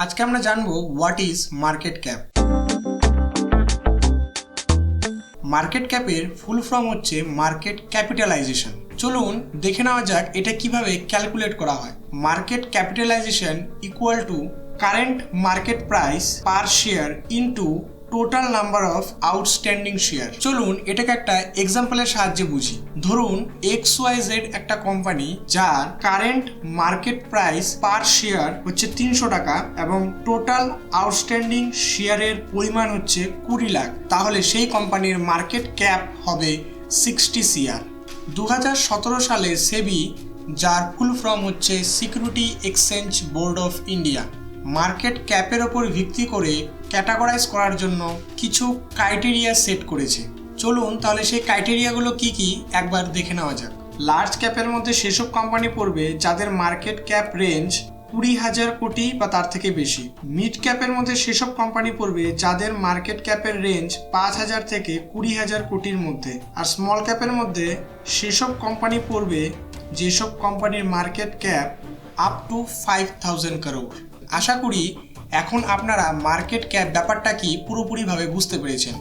আজকে আমরা জানবো what is market cap. Market ক্যাপের ফুল ফর্ম হচ্ছে মার্কেট ক্যাপিটালাইজেশন। চলুন দেখে নেওয়া যাক এটা কিভাবে ক্যালকুলেট করা হয়। Market capitalization equal to current market price per share into total number of outstanding share. চলুন এটাকে একটা এক্সাম্পলের সাহায্যে বুঝি। ধরুন XYZ একটা কোম্পানি যার current market price per share হচ্ছে 300 টাকা এবং টোটাল আউটস্ট্যান্ডিং শেয়ারের পরিমাণ হচ্ছে 20 লাখ, তাহলে সেই কোম্পানির মার্কেট ক্যাপ হবে 60 CR। 2017 সালে সেবি, যার ফুল ফর্ম হচ্ছে security exchange board of India, market ক্যাপের ওপর ভিত্তি করে ক্যাটাগরাইজ করার জন্য কিছু ক্রাইটেরিয়া সেট করেছে। চলুন তাহলে সেই ক্রাইটেরিয়াগুলো কি কি একবার দেখে নেওয়া যাক। লার্জ ক্যাপের মধ্যে সেসব কোম্পানি পড়বে যাদের মার্কেট ক্যাপ রেঞ্জ 20,000 কোটি বা তার থেকে বেশি। মিড ক্যাপের মধ্যে সেসব কোম্পানি পড়বে যাদের মার্কেট ক্যাপের রেঞ্জ 5,000 থেকে 20,000 কোটির মধ্যে। আর স্মল ক্যাপের মধ্যে সেসব কোম্পানি পড়বে যেসব কোম্পানির market cap up to 5,000 crore। আশা করি এখন আপনারা মার্কেট ক্যাপ ব্যাপারটা কি পুরোপুরিভাবে বুঝতে পেরেছেন।